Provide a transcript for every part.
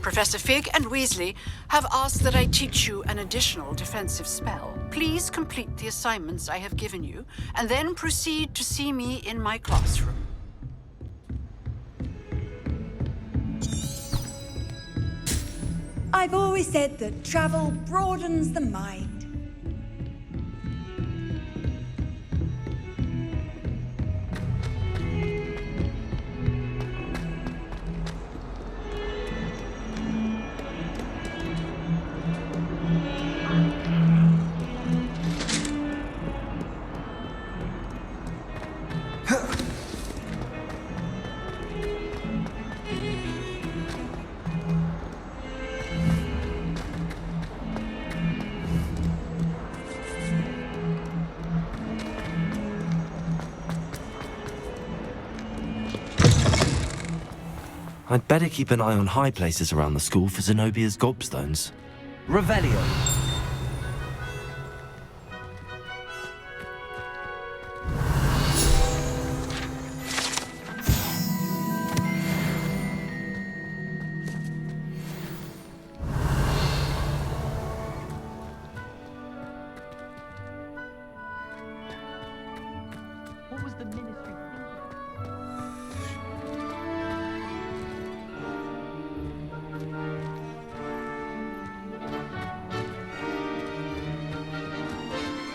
Professor Fig and Weasley have asked that I teach you an additional defensive spell. Please complete the assignments I have given you, and then proceed to see me in my classroom. I've always said that travel broadens the mind. I'd better keep an eye on high places around the school for Zenobia's gobstones. Revelio. What was the ministry thinking?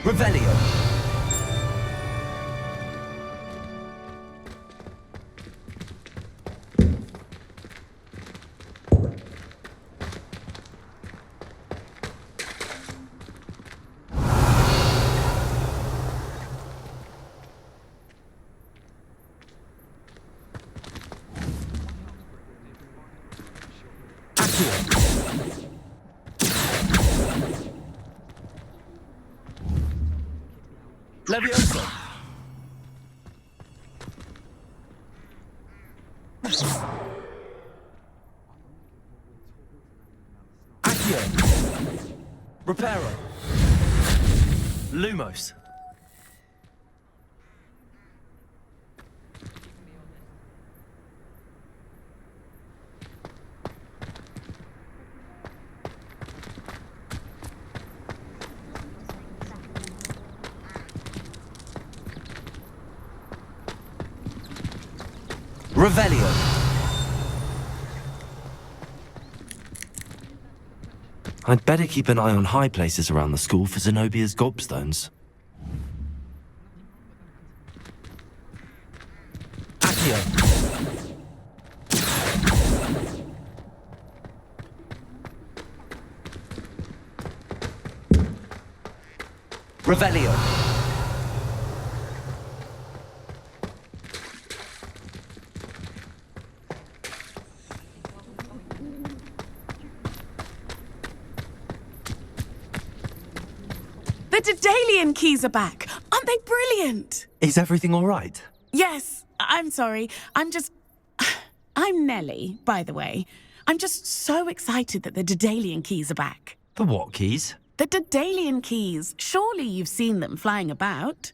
Revelio. Leviosa. Accio. Reparo. Lumos. Revelio. I'd better keep an eye on high places around the school for Zenobia's gobstones. Accio. Revelio. The Daedalian keys are back. Aren't they brilliant? Is everything all right? Yes, I'm sorry. I'm Nellie, by the way. I'm just so excited that the Daedalian keys are back. The what keys? The Daedalian keys. Surely you've seen them flying about.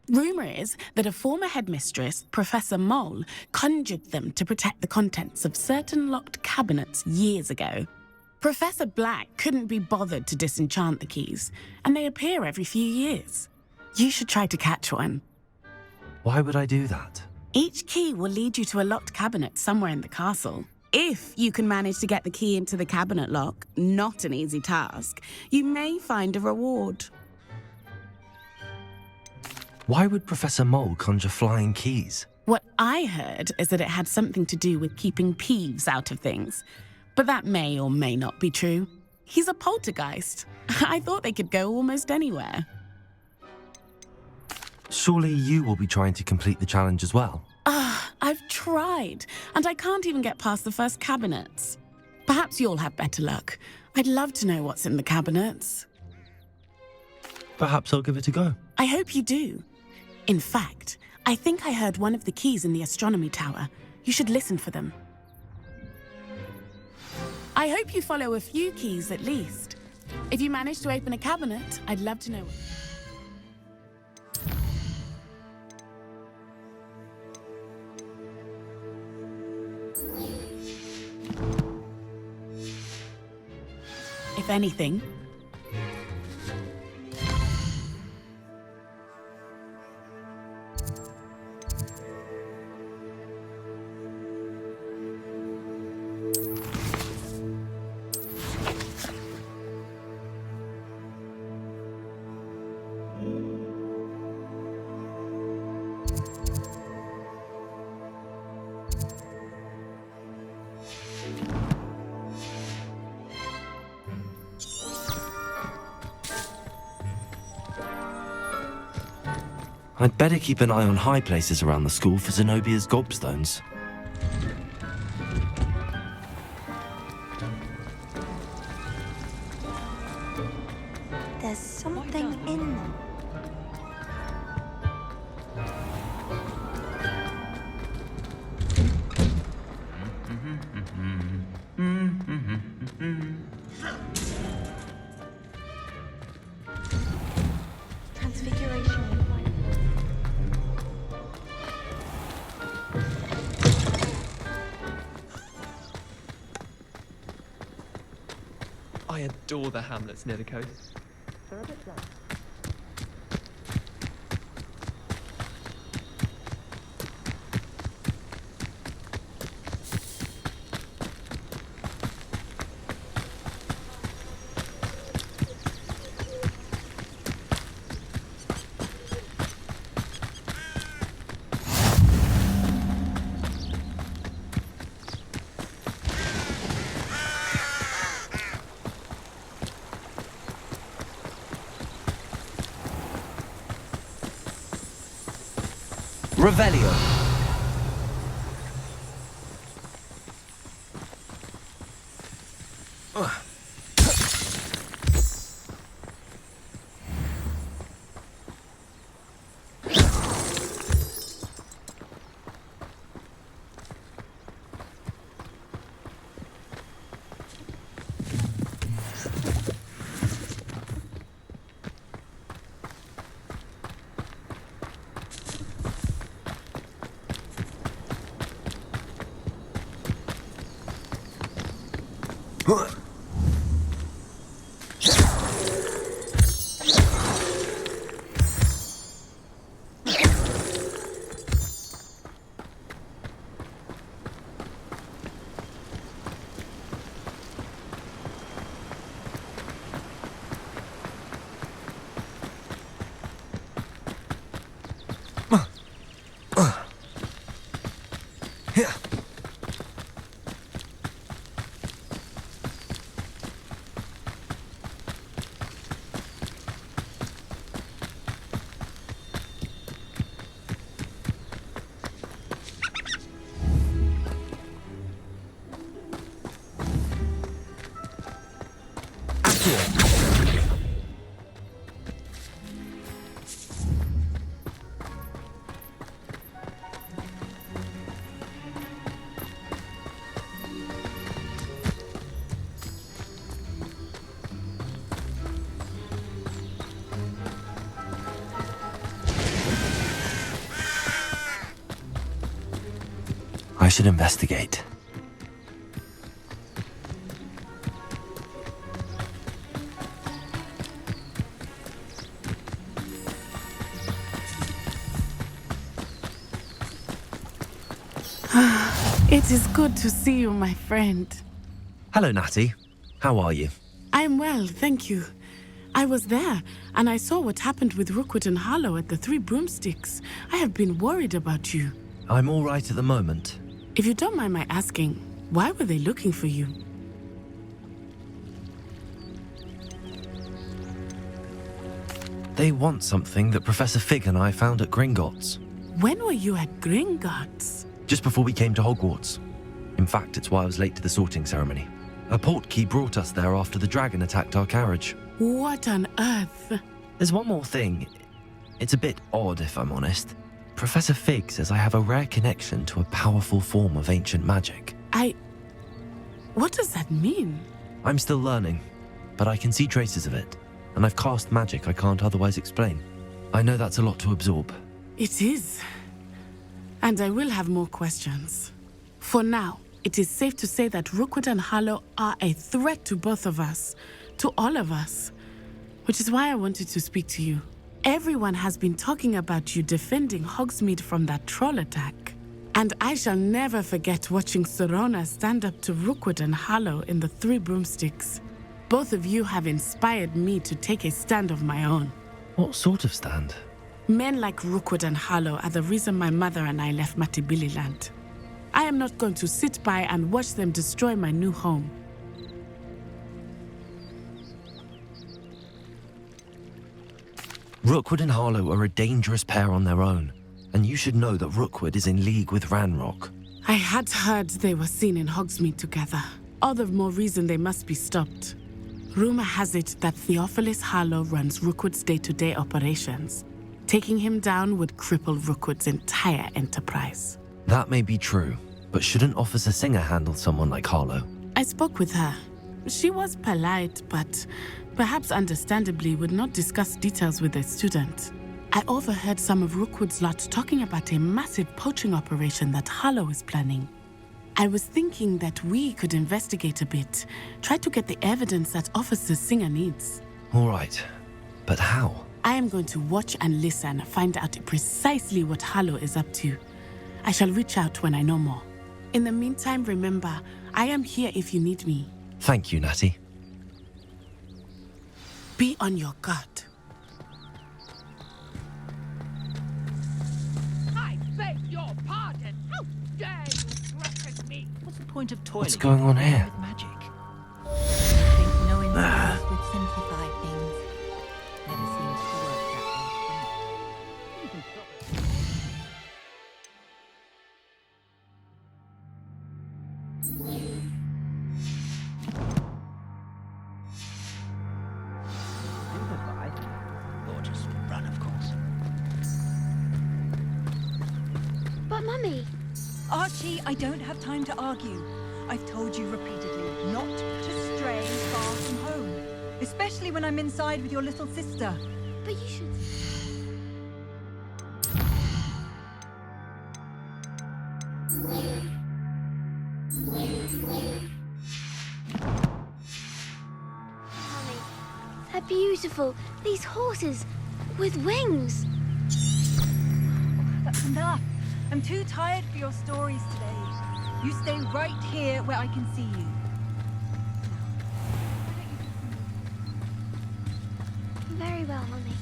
Rumour is that a former headmistress, Professor Mole, conjured them to protect the contents of certain locked cabinets years ago. Professor Black couldn't be bothered to disenchant the keys, and they appear every few years. You should try to catch one. Why would I do that? Each key will lead you to a locked cabinet somewhere in the castle. If you can manage to get the key into the cabinet lock, not an easy task, you may find a reward. Why would Professor Mole conjure flying keys? What I heard is that it had something to do with keeping Peeves out of things. But that may or may not be true. He's a poltergeist. I thought they could go almost anywhere. Surely you will be trying to complete the challenge as well. I've tried, and I can't even get past the first cabinets. Perhaps you'll have better luck. I'd love to know what's in the cabinets. Perhaps I'll give it a go. I hope you do. In fact, I think I heard one of the keys in the astronomy tower. You should listen for them. I hope you follow a few keys at least. If you manage to open a cabinet, I'd love to know. if anything. I'd better keep an eye on high places around the school for Zenobia's gobstones. There's something in them. Transfiguration. I adore the hamlets near the coast. They're a bit bland. Revelio. I should investigate. It is good to see you, my friend. Hello, Natty. How are you? I'm well, thank you. I was there, and I saw what happened with Rookwood and Harlow at the Three Broomsticks. I have been worried about you. I'm all right at the moment. If you don't mind my asking, why were they looking for you? They want something that Professor Fig and I found at Gringotts. When were you at Gringotts? Just before we came to Hogwarts. In fact, it's why I was late to the sorting ceremony. A portkey brought us there after the dragon attacked our carriage. What on earth? There's one more thing. It's a bit odd, if I'm honest. Professor Fig says I have a rare connection to a powerful form of ancient magic. What does that mean? I'm still learning, but I can see traces of it, and I've cast magic I can't otherwise explain. I know that's a lot to absorb. It is. And I will have more questions. For now, it is safe to say that Rookwood and Harlow are a threat to both of us. to all of us, which is why I wanted to speak to you. Everyone has been talking about you defending Hogsmeade from that troll attack. And I shall never forget watching Serona stand up to Rookwood and Harlow in the Three Broomsticks. Both of you have inspired me to take a stand of my own. What sort of stand? Men like Rookwood and Harlow are the reason my mother and I left Matabeleland. I am not going to sit by and watch them destroy my new home. Rookwood and Harlow are a dangerous pair on their own, and you should know that Rookwood is in league with Ranrock. I had heard they were seen in Hogsmeade together. All the more reason they must be stopped. Rumor has it that Theophilus Harlow runs Rookwood's day-to-day operations. Taking him down would cripple Rookwood's entire enterprise. That may be true, but shouldn't Officer Singer handle someone like Harlow? I spoke with her. She was polite, but perhaps understandably would not discuss details with a student. I overheard some of Rookwood's lot talking about a massive poaching operation that Harlow is planning. I was thinking that we could investigate a bit, try to get the evidence that Officer Singer needs. All right, but how? I am going to watch and listen, find out precisely what Harlow is up to. I shall reach out when I know more. In the meantime, remember, I am here if you need me. Thank you, Natty. Be on your guard. I beg your pardon. How dare you threaten me? What's the point of toiling? What's going on here? With magic. I think no insight would simplify things. Never seems to work that way. Or just run, of course. But Mummy... Archie, I don't have time to argue. I've told you repeatedly not to stray far from home. Especially when I'm inside with your little sister. But you should... Mummy, they're beautiful. These horses with wings. That's enough. I'm too tired for your stories today. You stay right here where I can see you. Very well, Mummy.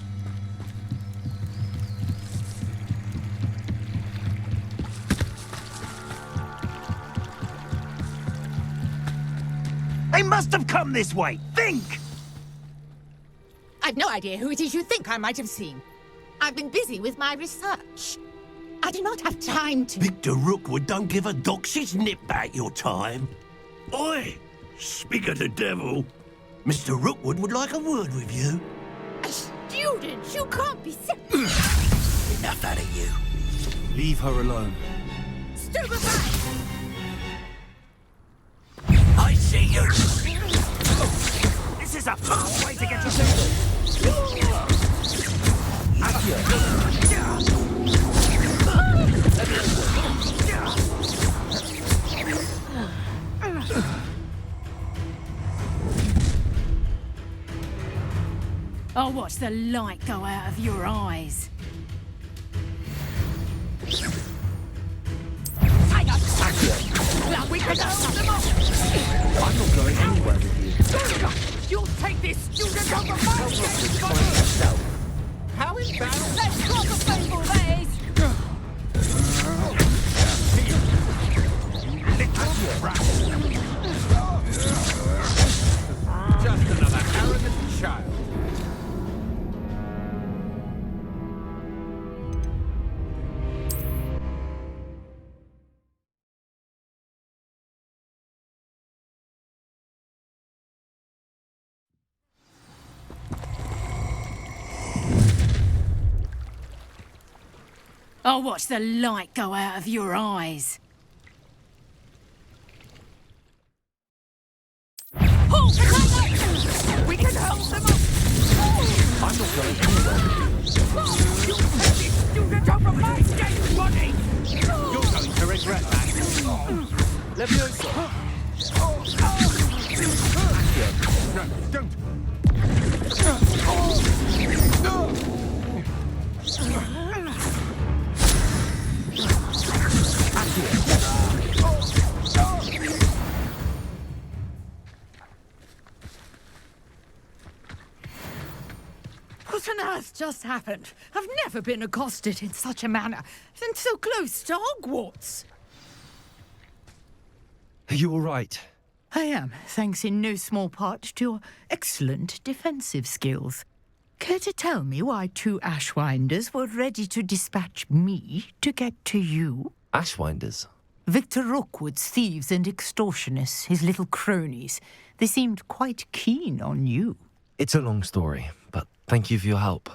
They must have come this way. Think! I've no idea who it is you think I might have seen. I've been busy with my research. I do not have time to... Victor Rookwood don't give a doxy's nip back your time. Oi! Speak of the devil. Mr. Rookwood would like a word with you. A student? You can't be... Enough out of you. Leave her alone. Stupefy! I see you! This is a fast way to get you I'll watch the light go out of your eyes. Hang on! Well, we can hold them off! I'm not going anywhere with you. You'll take this student over my head! How embarrassing! Let's cross the faithful ways! little brat. Just another arrogant child. I'll watch the light go out of your eyes. Hold the light! We can hold them up! I'm not going anywhere with you. You'll take this student over my dead body! You're going to regret that. Levioso. Accio. Don't! What on earth just happened? I've never been accosted in such a manner, and so close to Hogwarts. Are you all right? I am, thanks in no small part to your excellent defensive skills. Care to tell me why 2 Ashwinders were ready to dispatch me to get to you? Ashwinders? Victor Rookwood's thieves and extortionists, his little cronies. They seemed quite keen on you. It's a long story, but thank you for your help.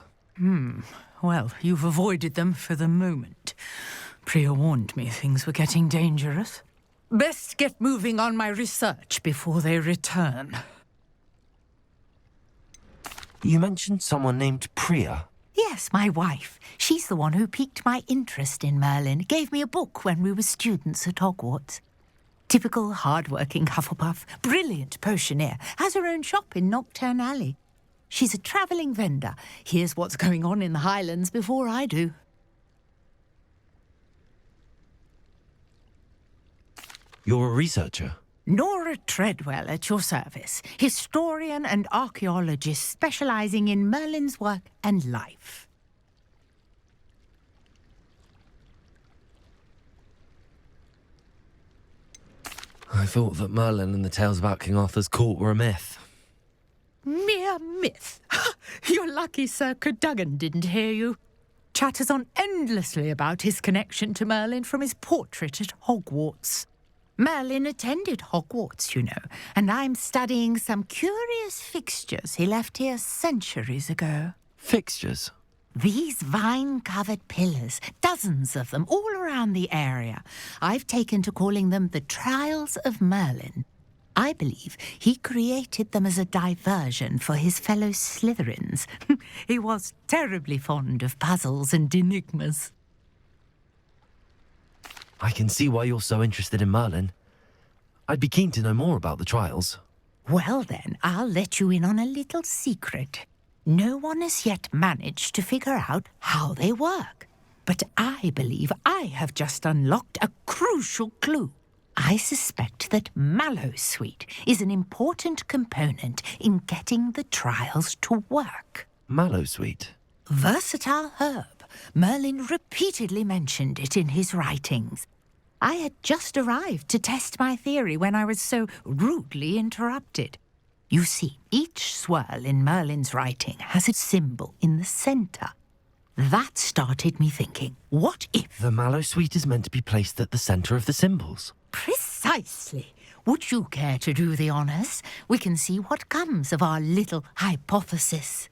Well, you've avoided them for the moment. Priya warned me things were getting dangerous. Best get moving on my research before they return. You mentioned someone named Priya. Yes, my wife. She's the one who piqued my interest in Merlin. Gave me a book when we were students at Hogwarts. Typical hard-working Hufflepuff, brilliant potioneer, has her own shop in Nocturne Alley. She's a travelling vendor. Hears what's going on in the Highlands before I do. You're a researcher? Nora Treadwell at your service. Historian and archaeologist specialising in Merlin's work and life. I thought that Merlin and the tales about King Arthur's court were a myth. Mere myth. You're lucky Sir Cadogan didn't hear you. Chatters on endlessly about his connection to Merlin from his portrait at Hogwarts. Merlin attended Hogwarts, you know, and I'm studying some curious fixtures he left here centuries ago. Fixtures? These vine-covered pillars, dozens of them, all around the area. I've taken to calling them the Trials of Merlin. I believe he created them as a diversion for his fellow Slytherins. He was terribly fond of puzzles and enigmas. I can see why you're so interested in Merlin. I'd be keen to know more about the trials. Well then, I'll let you in on a little secret. No one has yet managed to figure out how they work. But I believe I have just unlocked a crucial clue. I suspect that Mallowsweet is an important component in getting the trials to work. Mallowsweet? Versatile herb. Merlin repeatedly mentioned it in his writings. I had just arrived to test my theory when I was so rudely interrupted. You see, each swirl in Merlin's writing has a symbol in the centre. That started me thinking, what if... The Mallowsweet is meant to be placed at the centre of the symbols. Precisely. Would you care to do the honours? We can see what comes of our little hypothesis.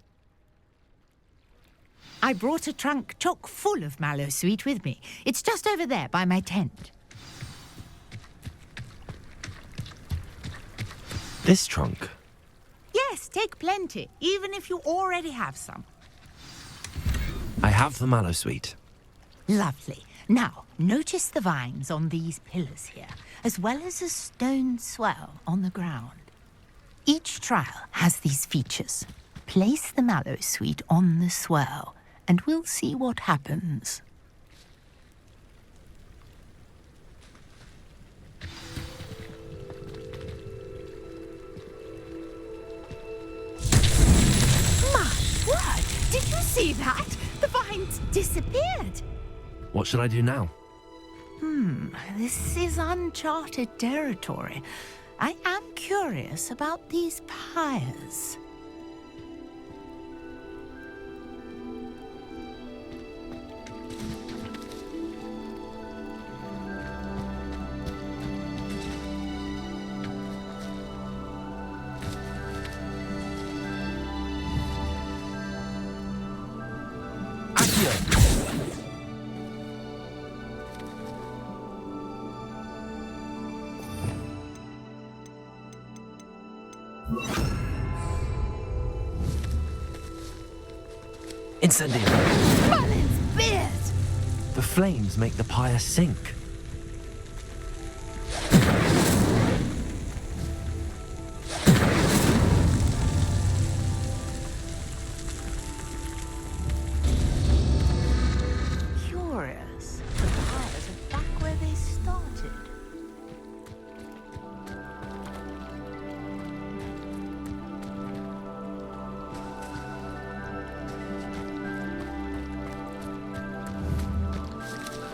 I brought a trunk chock full of Mallowsweet with me. It's just over there by my tent. This trunk? Yes, take plenty, even if you already have some. I have the Mallowsweet. Lovely. Now, notice the vines on these pillars here, as well as a stone swell on the ground. Each trial has these features. Place the Mallowsweet on the swell, and we'll see what happens. My word! Did you see that? The vines disappeared. What should I do now? This is uncharted territory. I am curious about these pyres. Incendio! Merlin's beard! The flames make the pyre sink.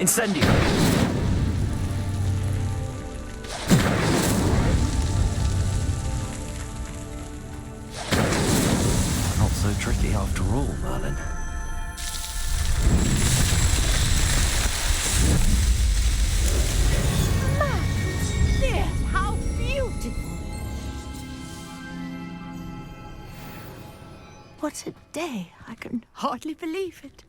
Incendio! Not so tricky after all, Merlin. There, how beautiful! What a day. I can hardly believe it.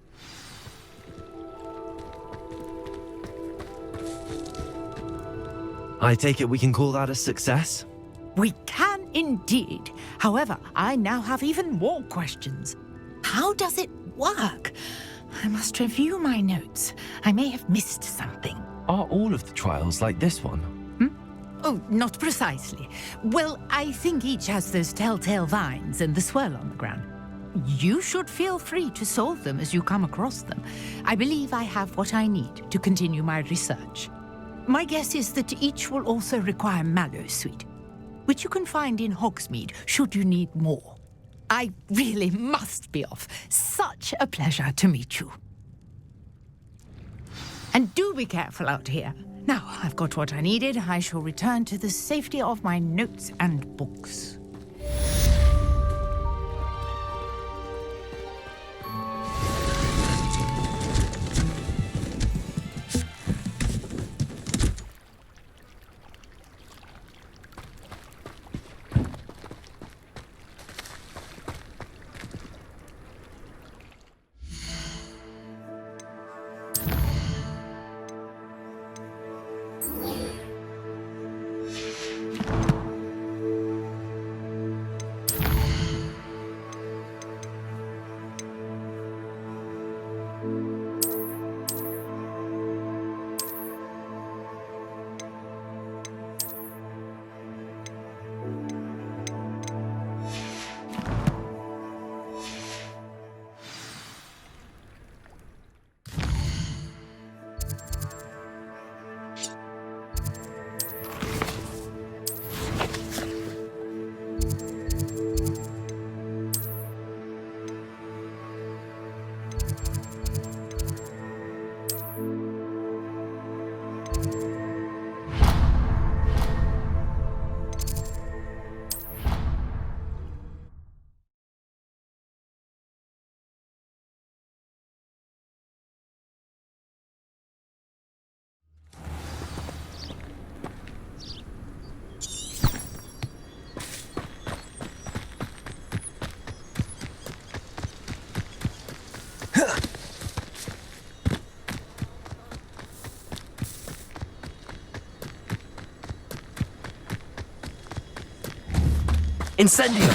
I take it we can call that a success? We can indeed. However, I now have even more questions. How does it work? I must review my notes. I may have missed something. Are all of the trials like this one? Oh, not precisely. Well, I think each has those telltale vines and the swirl on the ground. You should feel free to solve them as you come across them. I believe I have what I need to continue my research. My guess is that each will also require mallow sweet, which you can find in Hogsmeade should you need more. I really must be off. Such a pleasure to meet you. And do be careful out here. Now, I've got what I needed. I shall return to the safety of my notes and books. Incendio!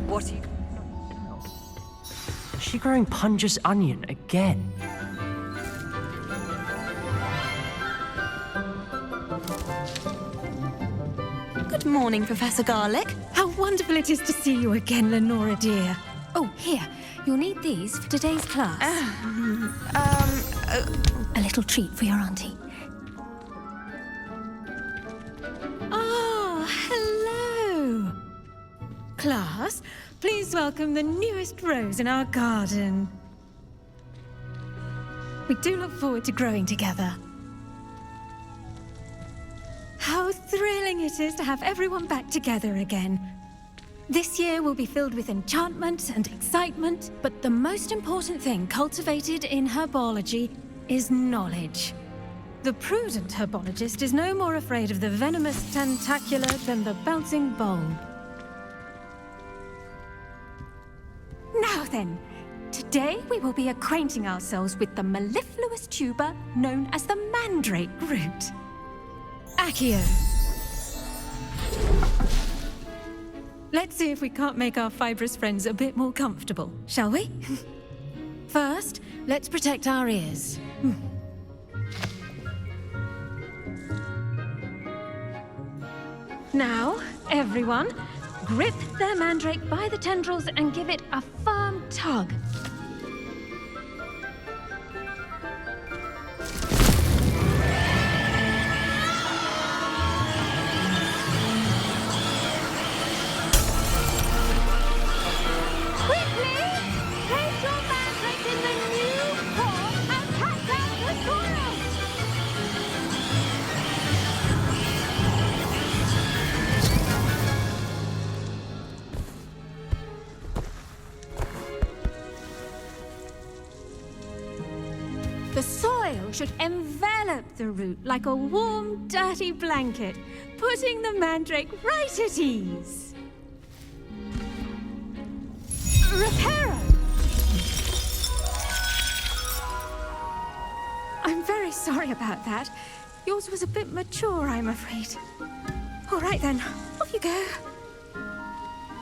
What are you... Is she growing Punja's onion again? Good morning, Professor Garlick. How wonderful it is to see you again, Lenora dear. Oh, here. You'll need these for today's class. A little treat for your auntie. Oh, hello. Class, please welcome the newest rose in our garden. We do look forward to growing together. How thrilling it is to have everyone back together again. This year will be filled with enchantment and excitement, but the most important thing cultivated in herbology is knowledge. The prudent herbologist is no more afraid of the venomous tentacula than the bouncing bulb. Now then, to Today, we will be acquainting ourselves with the mellifluous tuber known as the mandrake root. Accio. Let's see if we can't make our fibrous friends a bit more comfortable, shall we? First, let's protect our ears. Now, everyone, grip their mandrake by the tendrils and give it a firm tug. The soil should envelop the root like a warm, dirty blanket, putting the mandrake right at ease. Reparo! I'm very sorry about that. Yours was a bit mature, I'm afraid. All right then, off you go.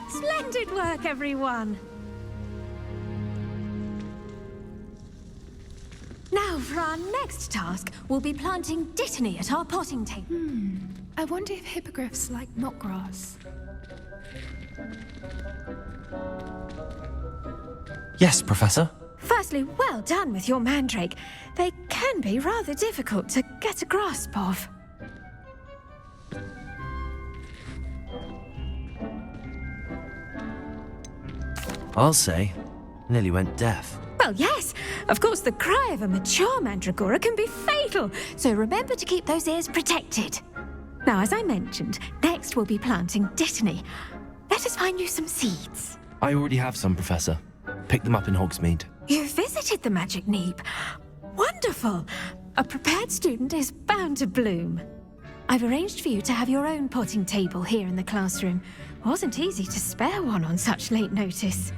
Splendid work, everyone! Now, for our next task, we'll be planting dittany at our potting table. I wonder if hippogriffs like knotgrass. Yes, Professor. Firstly, well done with your mandrake. They can be rather difficult to get a grasp of. I'll say, nearly went deaf. Well, yes. Of course, the cry of a mature mandragora can be fatal, so remember to keep those ears protected. Now, as I mentioned, next we'll be planting dittany. Let us find you some seeds. I already have some, Professor. Picked them up in Hogsmeade. You visited the Magic Neep. Wonderful. A prepared student is bound to bloom. I've arranged for you to have your own potting table here in the classroom. Wasn't easy to spare one on such late notice.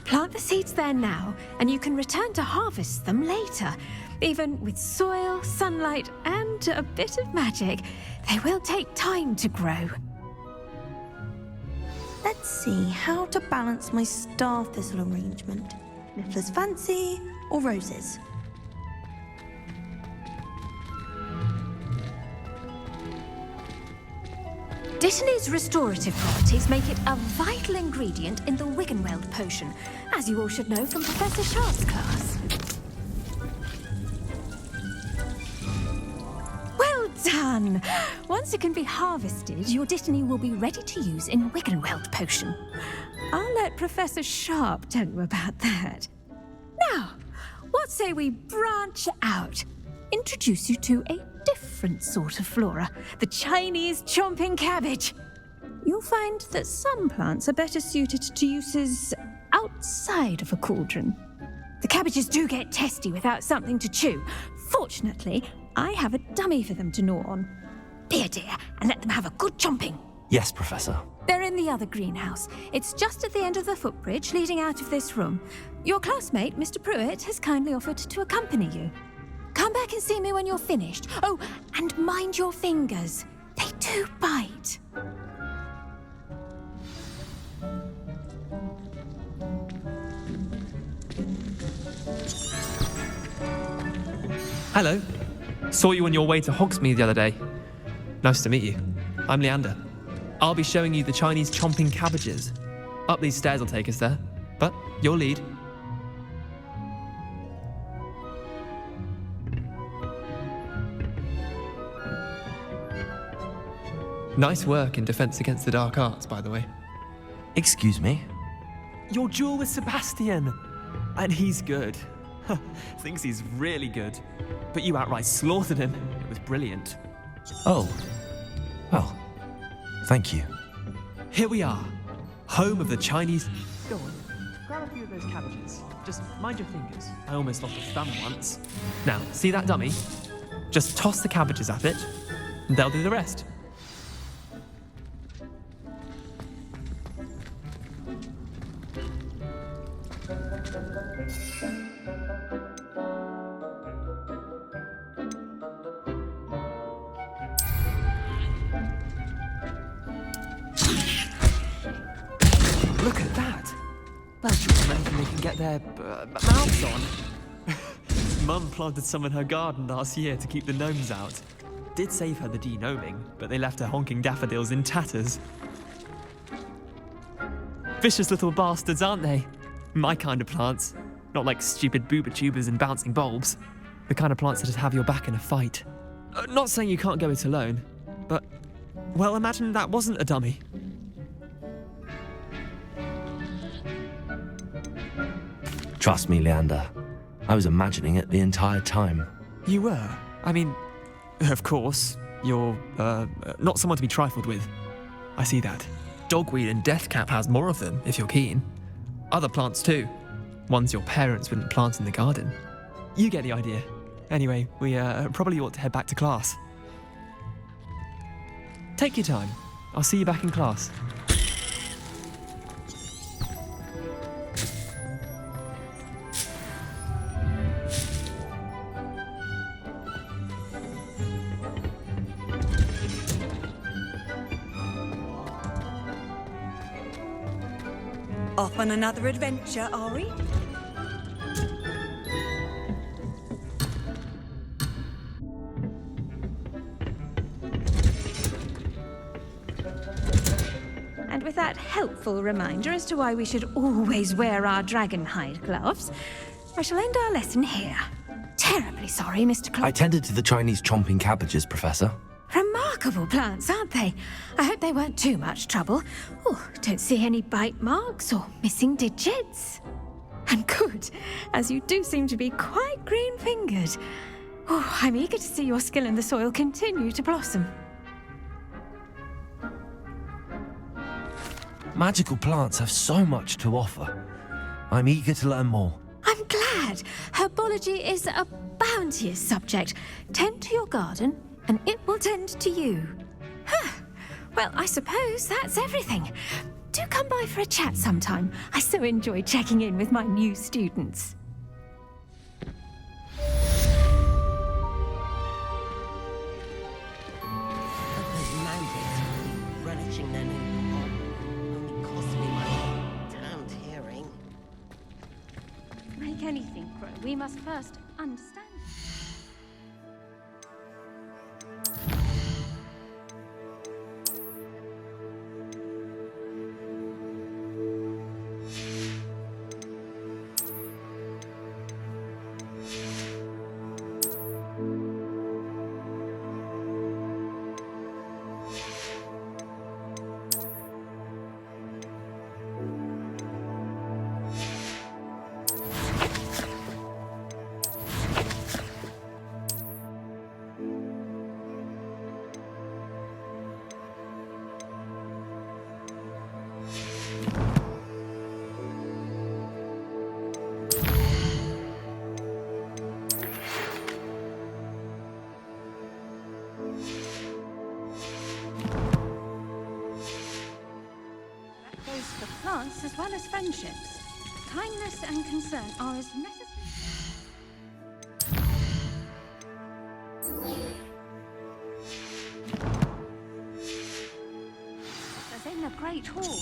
Plant the seeds there now, and you can return to harvest them later. Even with soil, sunlight, and a bit of magic, they will take time to grow. Let's see how to balance my star thistle arrangement. Niffler's fancy or roses? Dittany's restorative properties make it a vital ingredient in the Wiggenweld potion, as you all should know from Professor Sharp's class. Well done! Once it can be harvested, your dittany will be ready to use in Wiggenweld potion. I'll let Professor Sharp tell you about that. Now, what say we branch out? Introduce you to a different sort of flora, the Chinese chomping cabbage. You'll find that some plants are better suited to uses outside of a cauldron. The cabbages do get testy without something to chew. Fortunately, I have a dummy for them to gnaw on. Be a dear and let them have a good chomping. Yes, Professor. They're in the other greenhouse. It's just at the end of the footbridge leading out of this room. Your classmate, Mr. Pruitt, has kindly offered to accompany you. Come back and see me when you're finished. Oh, and mind your fingers. They do bite. Hello. Saw you on your way to Hogsmeade the other day. Nice to meet you. I'm Leander. I'll be showing you the Chinese chomping cabbages. Up these stairs will take us there, but your lead. Nice work in Defense Against the Dark Arts, by the way. Excuse me? Your duel with Sebastian! And he's good. Thinks he's really good. But you outright slaughtered him. It was brilliant. Oh. Well, thank you. Here we are. Home of the Chinese... Go on. Grab a few of those cabbages. Just mind your fingers. I almost lost a thumb once. Now, see that dummy? Just toss the cabbages at it, and they'll do the rest. Look at that. That's just anything they can get their mouths on. Mum planted some in her garden last year to keep the gnomes out. Did save her the de-gnoming, but they left her honking daffodils in tatters. Vicious little bastards, aren't they? My kind of plants. Not like stupid booba tubers and bouncing bulbs. The kind of plants that just have your back in a fight. Not saying you can't go it alone, but, well, imagine that wasn't a dummy. Trust me, Leander. I was imagining it the entire time. You were? I mean, of course, you're, not someone to be trifled with. I see that. Dogweed and deathcap has more of them, if you're keen. Other plants too. Ones your parents wouldn't plant in the garden. You get the idea. Anyway, we probably ought to head back to class. Take your time. I'll see you back in class. Off on another adventure, are we? And with that helpful reminder as to why we should always wear our dragonhide gloves, I shall end our lesson here. Terribly sorry, Mr. Clark. I tended to the Chinese chomping cabbages, Professor. Remarkable plants, aren't they? I hope they weren't too much trouble. Oh, don't see any bite marks or missing digits. And good, as you do seem to be quite green-fingered. Oh, I'm eager to see your skill in the soil continue to blossom. Magical plants have so much to offer. I'm eager to learn more. I'm glad. Herbology is a bounteous subject. Tend to your garden, and it will tend to you. Huh. Well, I suppose that's everything. Do come by for a chat sometime. I so enjoy checking in with my new students. Relishing their new home only cost me my damned hearing. To make anything grow, we must first understand. Plants as well as friendships. Kindness and concern are as necessary. As in a great hall.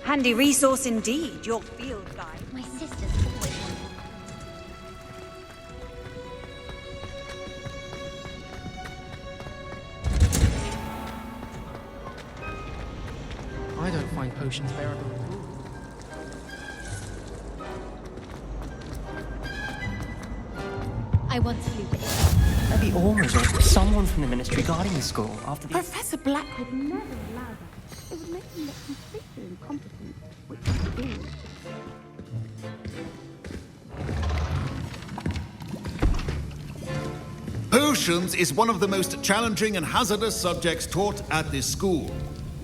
Handy resource indeed, your field guide. My sister's always wanted. I don't find potions bearable. I once flew with Maybe Aura's or someone from the ministry guarding the school after the... Professor Black Would never allow that. It would make him look completely incompetent, which he is. Potions is one of the most challenging and hazardous subjects taught at this school.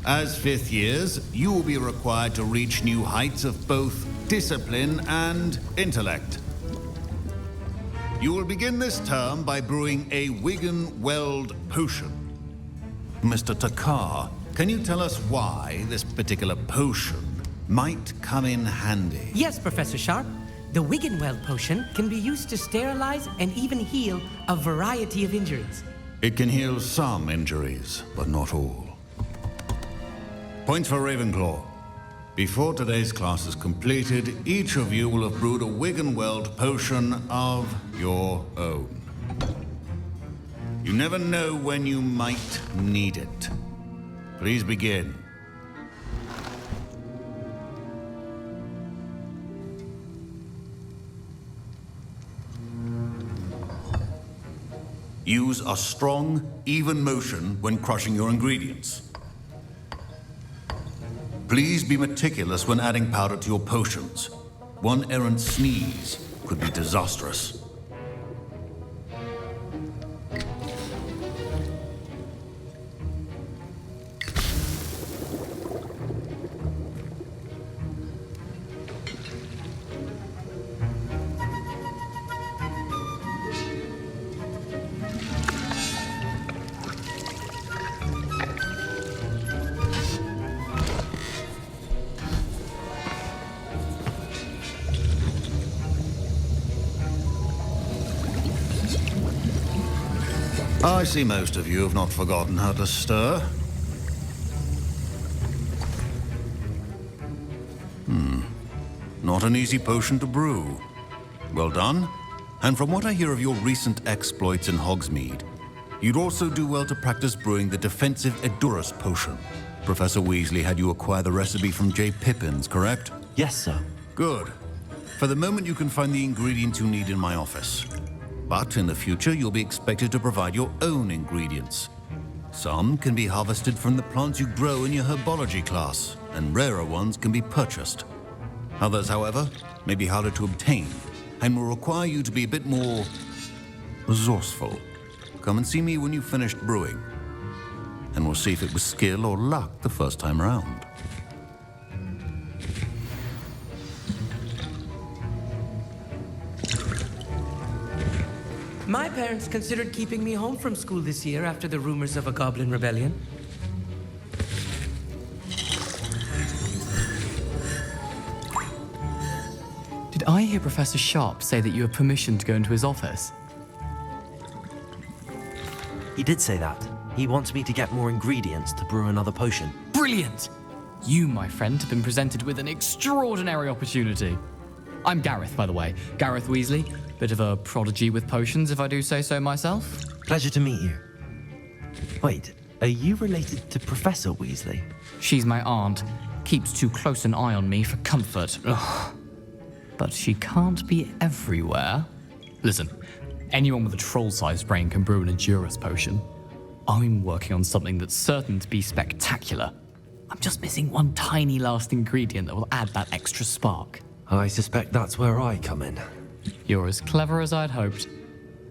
As fifth years, you will be required to reach new heights of both discipline and intellect. You will begin this term by brewing a Wigan-Weld potion. Mr. Takar, can you tell us why this particular potion might come in handy? Yes, Professor Sharp. The Wiggenweld potion can be used to sterilize and even heal a variety of injuries. It can heal some injuries, but not all. Points for Ravenclaw. Before today's class is completed, each of you will have brewed a Wiggenweld potion of your own. You never know when you might need it. Please begin. Use a strong, even motion when crushing your ingredients. Please be meticulous when adding powder to your potions. One errant sneeze could be disastrous. I see most of you have not forgotten how to stir. Not an easy potion to brew. Well done. And from what I hear of your recent exploits in Hogsmeade, you'd also do well to practice brewing the defensive Edurus potion. Professor Weasley had you acquire the recipe from J. Pippins, correct? Yes, sir. Good. For the moment, you can find the ingredients you need in my office. But in the future, you'll be expected to provide your own ingredients. Some can be harvested from the plants you grow in your herbology class, and rarer ones can be purchased. Others, however, may be harder to obtain, and will require you to be a bit more resourceful. Come and see me when you've finished brewing, and we'll see if it was skill or luck the first time around. My parents considered keeping me home from school this year after the rumors of a goblin rebellion. Did I hear Professor Sharp say that you have permission to go into his office? He did say that. He wants me to get more ingredients to brew another potion. Brilliant! You, my friend, have been presented with an extraordinary opportunity. I'm Gareth, by the way. Gareth Weasley. Bit of a prodigy with potions, if I do say so myself. Pleasure to meet you. Wait, are you related to Professor Weasley? She's my aunt. Keeps too close an eye on me for comfort. Ugh. But she can't be everywhere. Listen, anyone with a troll-sized brain can brew an Edurus potion. I'm working on something that's certain to be spectacular. I'm just missing one tiny last ingredient that will add that extra spark. I suspect that's where I come in. You're as clever as I'd hoped.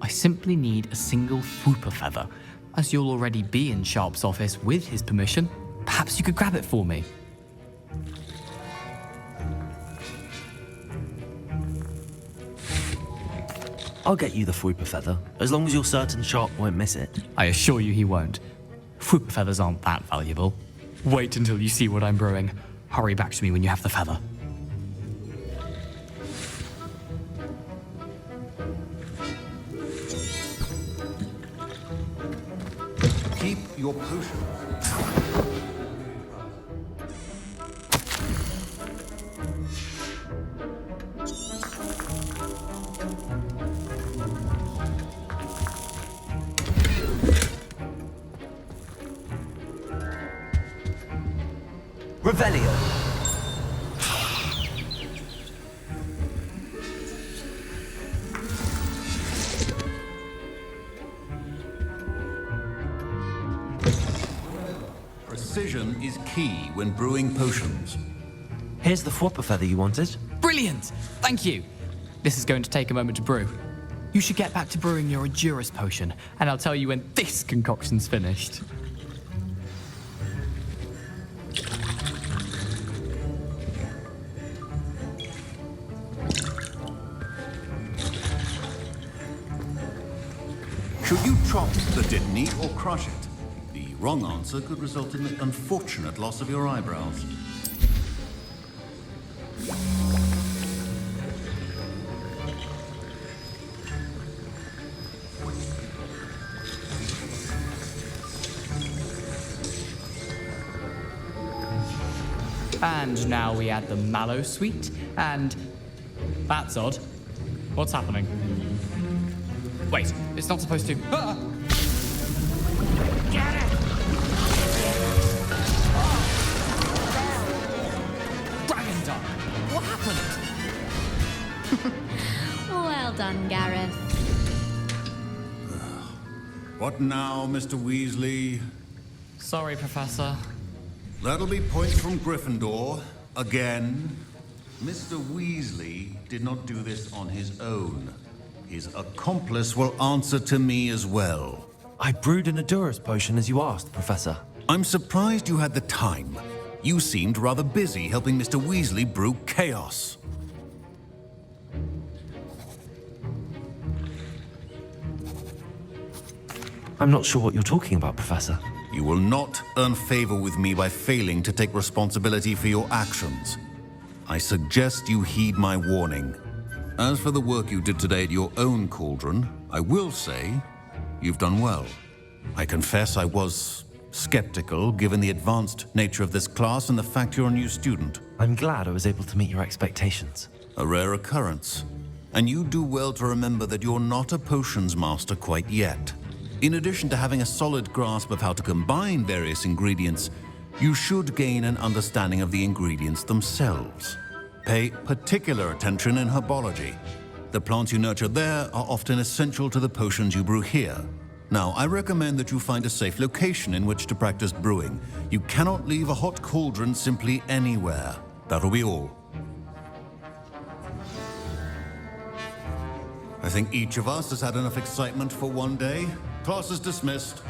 I simply need a single Fwooper feather. As you'll already be in Sharp's office with his permission, perhaps you could grab it for me. I'll get you the Fwooper feather, as long as you're certain Sharp won't miss it. I assure you he won't. Fwooper feathers aren't that valuable. Wait until you see what I'm brewing. Hurry back to me when you have the feather. Keep your potion. Revelio. Precision is key when brewing potions. Here's the Fwooper feather you wanted. Brilliant! Thank you. This is going to take a moment to brew. You should get back to brewing your Edurus potion, and I'll tell you when this concoction's finished. Should you chop the didn't or crush it? The wrong answer could result in the unfortunate loss of your eyebrows. And now we add the mallow sweet, and... That's odd. What's happening? Wait, it's not supposed to... Ah! Get it! Dragon Dog! What happened? Well done, Gareth. What now, Mr. Weasley? Sorry, Professor. That'll be points from Gryffindor. Again. Mr. Weasley did not do this on his own. His accomplice will answer to me as well. I brewed an Adurus potion as you asked, Professor. I'm surprised you had the time. You seemed rather busy helping Mr. Weasley brew chaos. I'm not sure what you're talking about, Professor. You will not earn favor with me by failing to take responsibility for your actions. I suggest you heed my warning. As for the work you did today at your own cauldron, I will say you've done well. I confess I was skeptical given the advanced nature of this class and the fact you're a new student. I'm glad I was able to meet your expectations. A rare occurrence. And you do well to remember that you're not a potions master quite yet. In addition to having a solid grasp of how to combine various ingredients, you should gain an understanding of the ingredients themselves. Pay particular attention in herbology. The plants you nurture there are often essential to the potions you brew here. Now, I recommend that you find a safe location in which to practice brewing. You cannot leave a hot cauldron simply anywhere. That'll be all. I think each of us has had enough excitement for one day. Class is dismissed.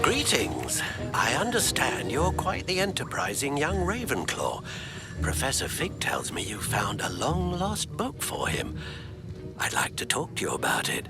Greetings. I understand you're quite the enterprising young Ravenclaw. Professor Fig tells me you found a long-lost book for him. I'd like to talk to you about it.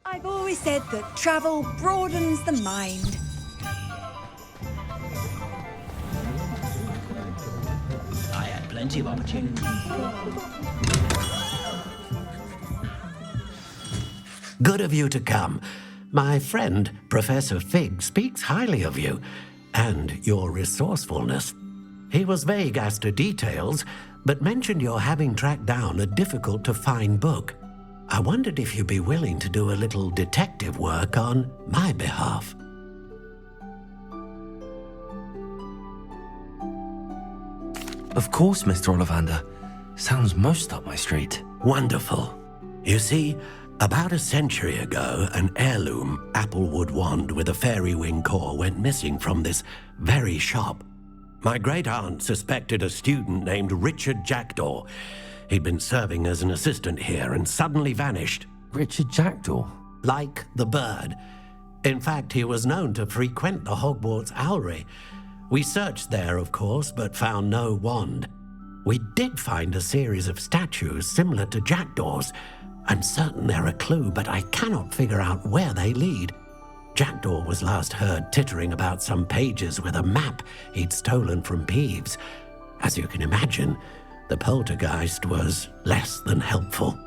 I've always said that travel broadens the mind. I had plenty of opportunity. Good of you to come. My friend, Professor Fig, speaks highly of you and your resourcefulness. He was vague as to details, but mentioned your having tracked down a difficult-to-find book. I wondered if you'd be willing to do a little detective work on my behalf. Of course, Mr. Ollivander. Sounds most up my street. Wonderful. You see, about a century ago, an heirloom applewood wand with a fairy wing core went missing from this very shop. My great-aunt suspected a student named Richard Jackdaw. He'd been serving as an assistant here and suddenly vanished. Richard Jackdaw? Like the bird. In fact, he was known to frequent the Hogwarts Owlery. We searched there, of course, but found no wand. We did find a series of statues similar to Jackdaw's. I'm certain they're a clue, but I cannot figure out where they lead. Jackdaw was last heard tittering about some pages with a map he'd stolen from Peeves. As you can imagine, The poltergeist was less than helpful.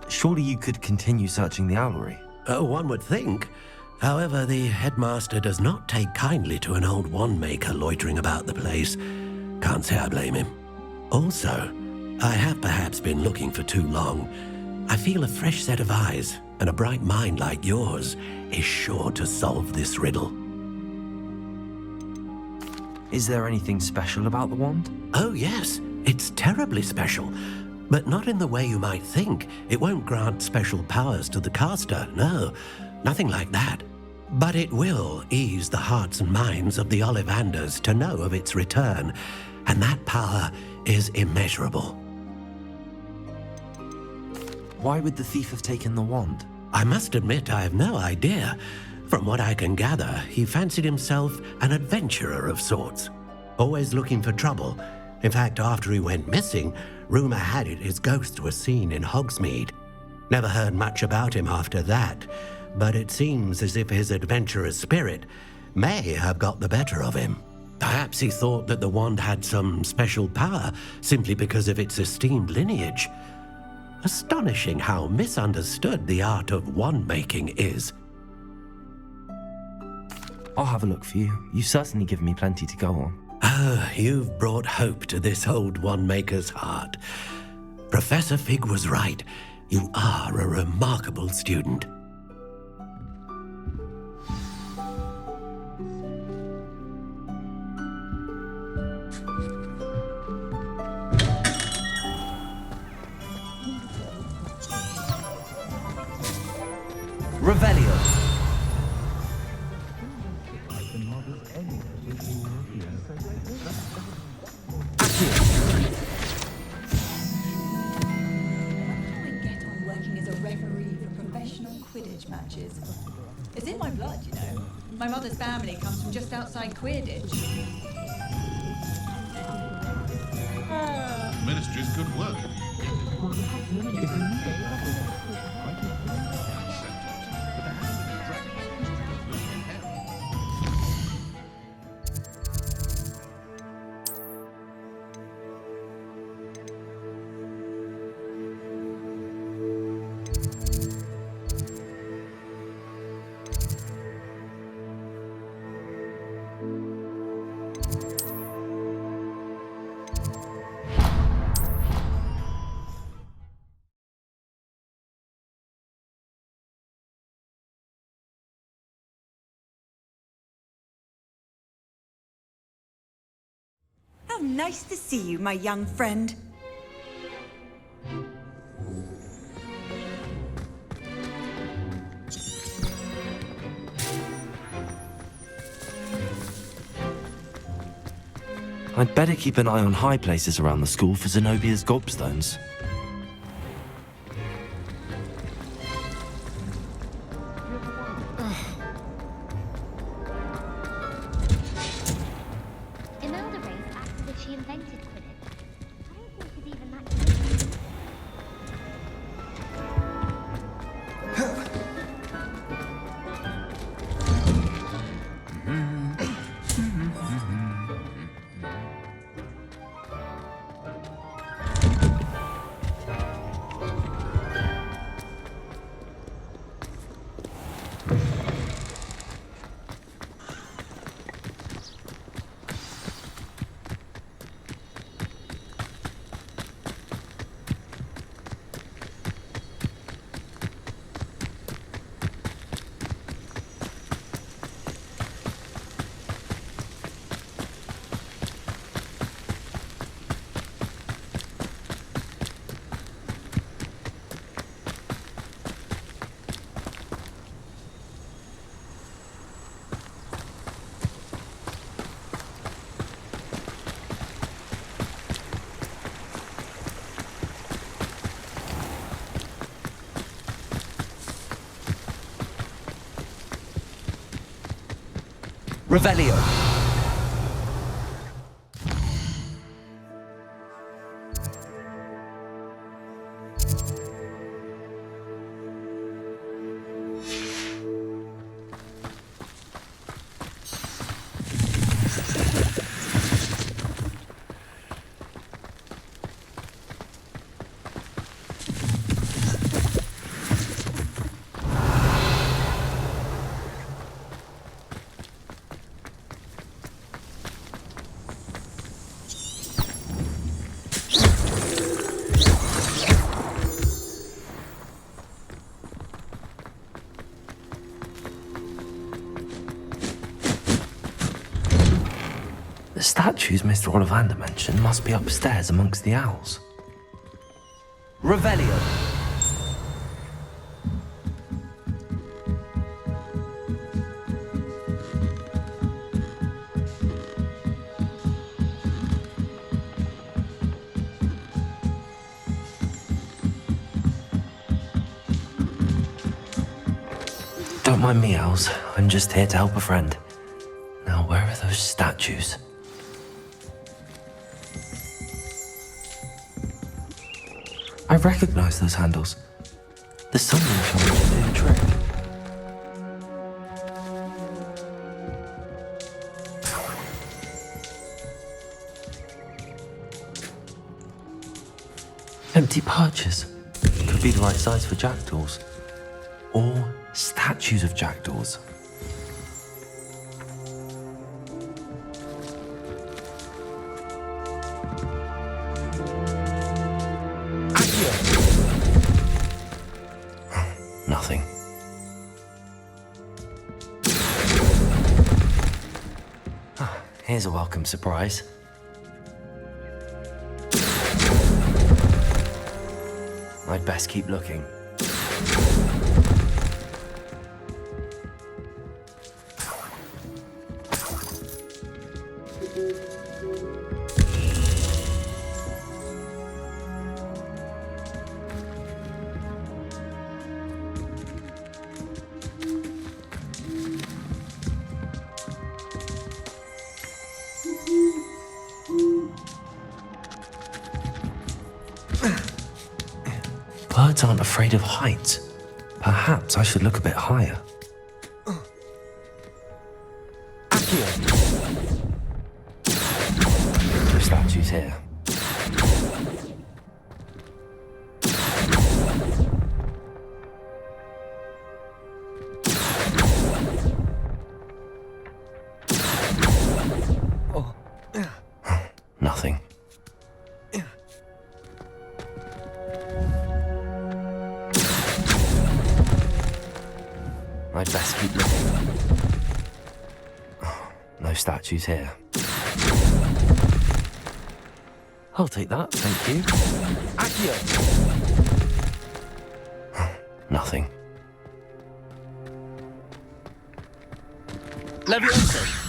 Surely you could continue searching the owlery. One would think. However, the headmaster does not take kindly to an old wand maker loitering about the place. Can't say I blame him. Also, I have perhaps been looking for too long. I feel a fresh set of eyes and a bright mind like yours is sure to solve this riddle. Is there anything special about the wand? Oh yes, it's terribly special. But not in the way you might think. It won't grant special powers to the caster, no. Nothing like that. But it will ease the hearts and minds of the Ollivanders to know of its return. And that power is immeasurable. Why would the thief have taken the wand? I must admit I have no idea. From what I can gather, he fancied himself an adventurer of sorts. Always looking for trouble. In fact, after he went missing, rumour had it his ghost was seen in Hogsmeade. Never heard much about him after that, but it seems as if his adventurous spirit may have got the better of him. Perhaps he thought that the wand had some special power simply because of its esteemed lineage. Astonishing how misunderstood the art of wand-making is. I'll have a look for you. You've certainly given me plenty to go on. Oh, you've brought hope to this old wand-maker's heart. Professor Fig was right. You are a remarkable student. Revelio. Matches. It's in my blood, you know. My mother's family comes from just outside Quidditch. Ministry's good work. How nice to see you, my young friend. I'd better keep an eye on high places around the school for Zenobia's gobstones. Revelio. statues Mr. Ollivander mentioned must be upstairs amongst the owls. Revelio. Don't mind me, owls. I'm just here to help a friend. Now, where are those statues? I recognize those handles. The summoning charge to do the trick. Empty perches. Could be the right size for jackdaws. Or statues of jackdaws. Nothing. Here's a welcome surprise. I'd best keep looking. Birds aren't afraid of heights. Perhaps I should look a bit higher. No statues here. Nothing. I'd best keep looking. No statues here. I'll take that, thank you. Accio! Nothing. Leviosa.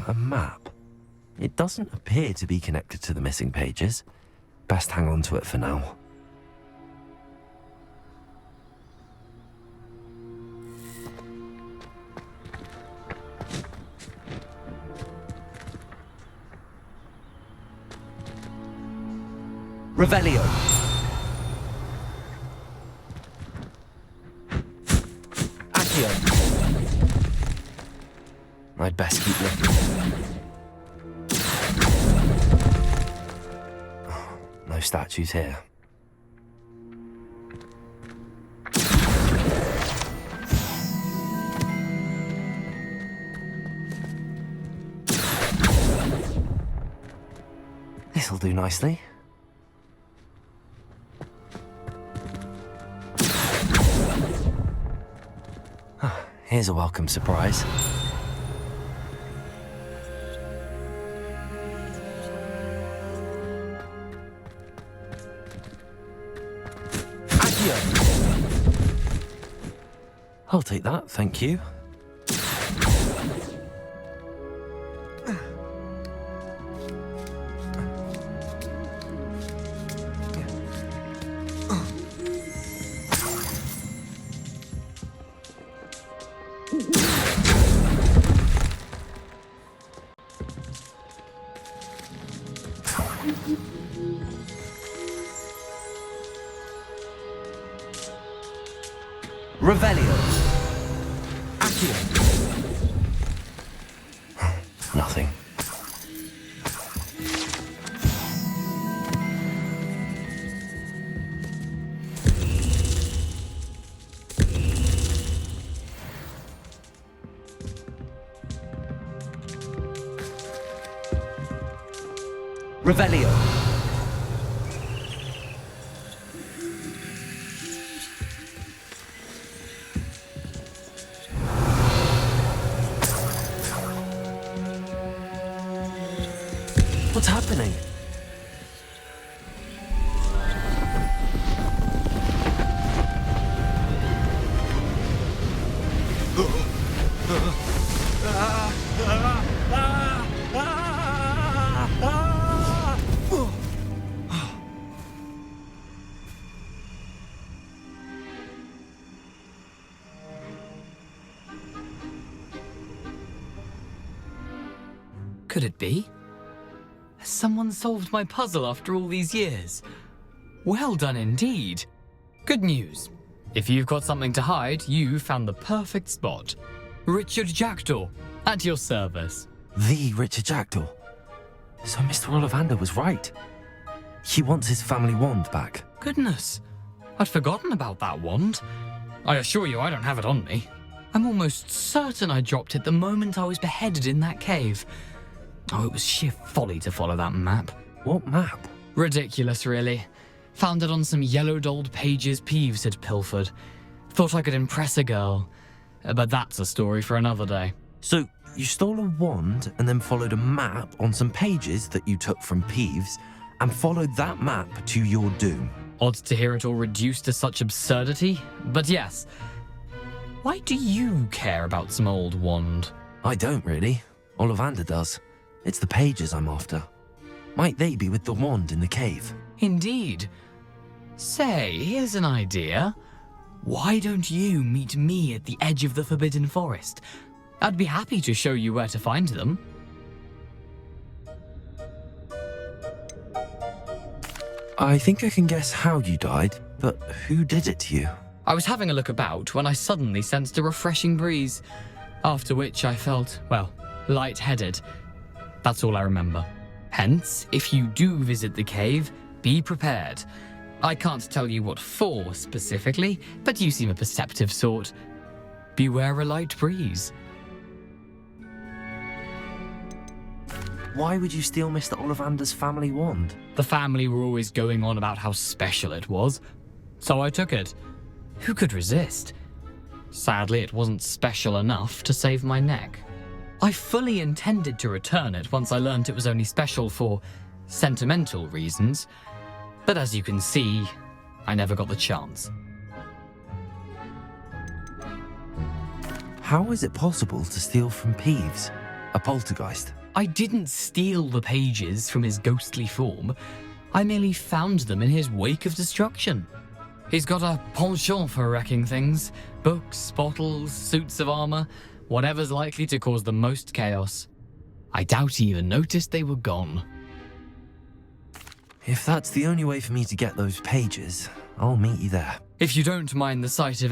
A map. It doesn't appear to be connected to the missing pages. Best hang on to it for now. Revelio. Accio. I'd best keep looking. No statues here. This'll do nicely. Here's a welcome surprise. I'll take that, thank you. Revelio. Nothing. Revelio. could it be? Has someone solved my puzzle after all these years? Well done indeed. Good news. If you've got something to hide, you found the perfect spot. Richard Jackdaw, at your service. The Richard Jackdaw. So Mr. Ollivander was right. He wants his family wand back. Goodness, I'd forgotten about that wand. I assure you I don't have it on me. I'm almost certain I dropped it the moment I was beheaded in that cave. Oh, it was sheer folly to follow that map. What map? Ridiculous, really. Found it on some yellowed old pages Peeves had pilfered. Thought I could impress a girl. But that's a story for another day. So, you stole a wand and then followed a map on some pages that you took from Peeves and followed that map to your doom. Odd to hear it all reduced to such absurdity, but yes. Why do you care about some old wand? I don't really. Ollivander does. It's the pages I'm after. Might they be with the wand in the cave? Indeed. Say, here's an idea. Why don't you meet me at the edge of the Forbidden Forest? I'd be happy to show you where to find them. I think I can guess how you died, but who did it to you? I was having a look about when I suddenly sensed a refreshing breeze, after which I felt, well, lightheaded. That's all I remember. Hence, if you do visit the cave, be prepared. I can't tell you what for specifically, but you seem a perceptive sort. Beware a light breeze. Why would you steal Mr. Ollivander's family wand? The family were always going on about how special it was, so I took it. Who could resist? Sadly, it wasn't special enough to save my neck. I fully intended to return it once I learned it was only special for sentimental reasons, but as you can see, I never got the chance. How is it possible to steal from Peeves, a poltergeist? I didn't steal the pages from his ghostly form. I merely found them in his wake of destruction. He's got a penchant for wrecking things. Books, bottles, suits of armor, whatever's likely to cause the most chaos. I doubt he even noticed they were gone. If that's the only way for me to get those pages, I'll meet you there. If you don't mind the sight of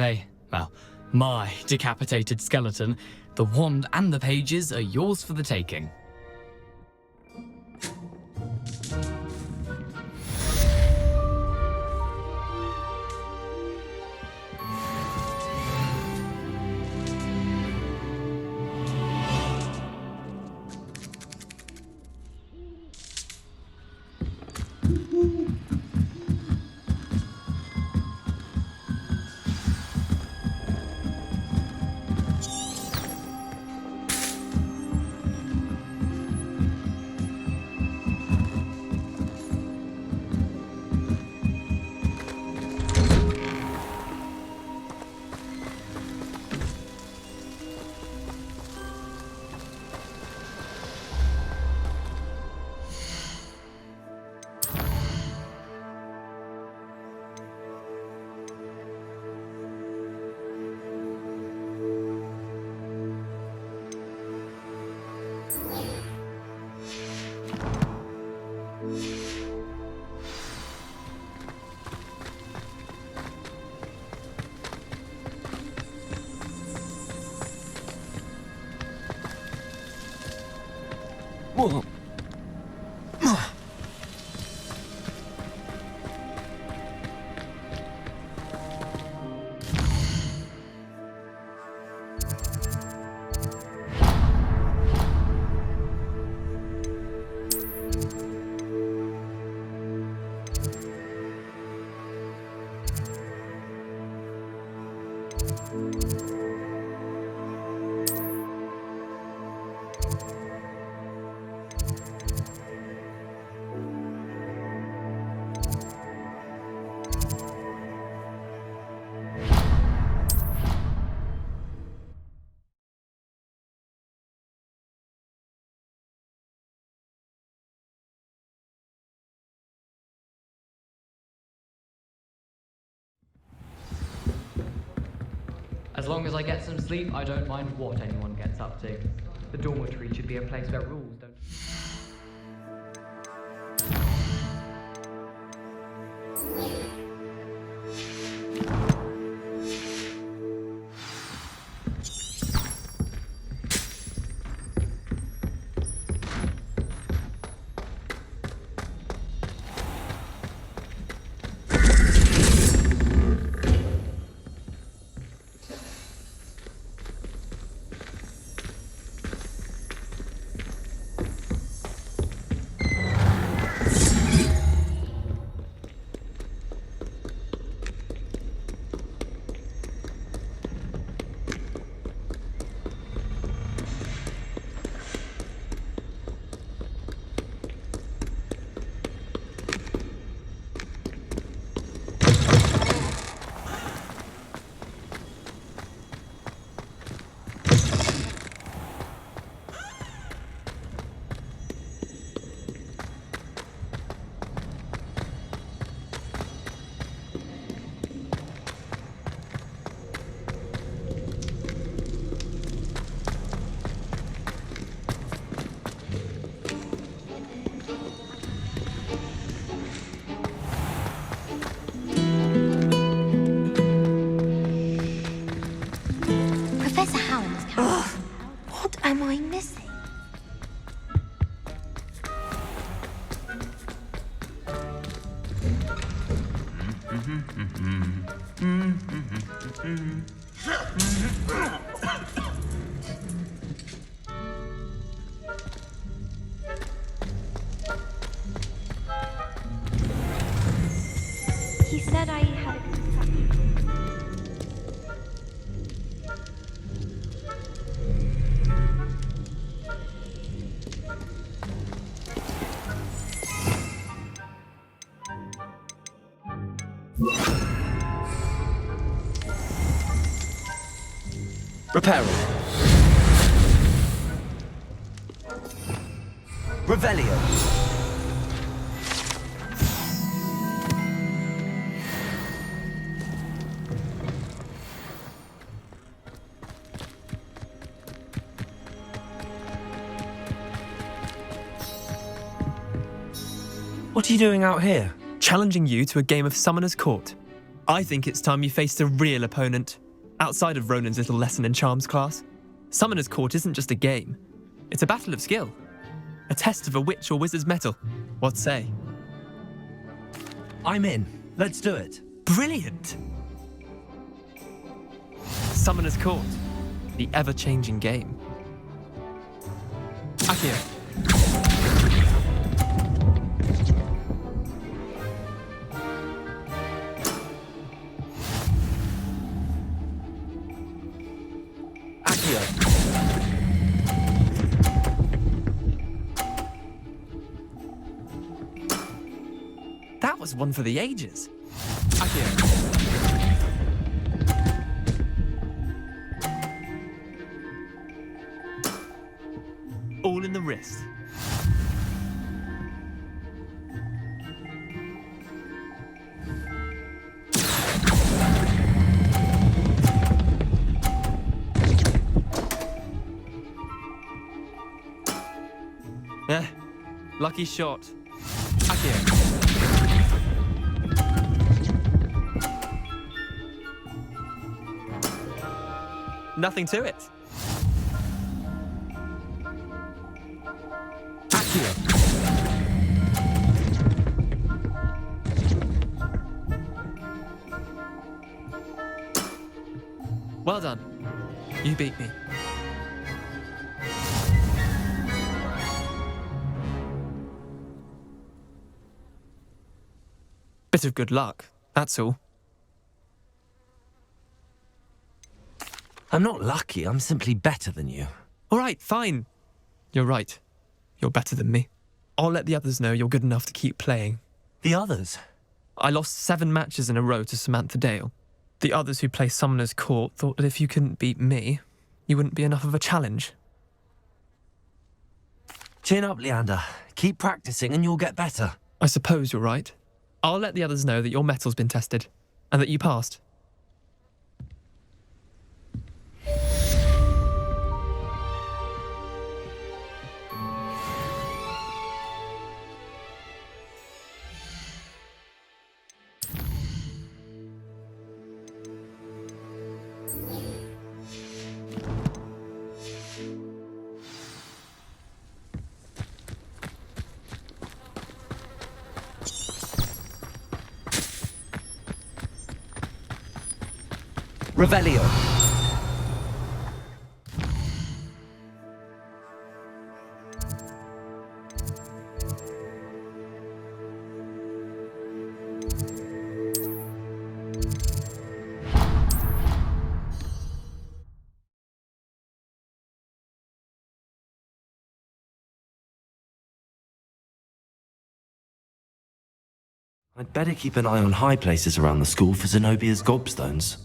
my decapitated skeleton, the wand and the pages are yours for the taking. Whoa. As long as I get some sleep, I don't mind what anyone gets up to. The dormitory should be a place where rules don't... am I missing? He said I had a Reparo. Revelio. What are you doing out here? Challenging you to a game of Summoner's Court. I think it's time you faced a real opponent. Outside of Ronan's little lesson in charms class, Summoner's Court isn't just a game. It's a battle of skill. A test of a witch or wizard's mettle. What say? I'm in. Let's do it. Brilliant! Summoner's Court. The ever-changing game. Akio. That was one for the ages. Akio. All in the wrist. Lucky shot. Akio. Nothing to it. Akio. Well done. You beat me. Bit of good luck, that's all. I'm not lucky, I'm simply better than you. All right, fine. You're right. You're better than me. I'll let the others know you're good enough to keep playing. The others? I lost 7 matches in a row to Samantha Dale. The others who play Summoner's Court thought that if you couldn't beat me, you wouldn't be enough of a challenge. Chin up, Leander. Keep practicing and you'll get better. I suppose you're right. I'll let the others know that your metal's been tested, and that you passed. Revelio. I'd better keep an eye on high places around the school for Zenobia's gobstones.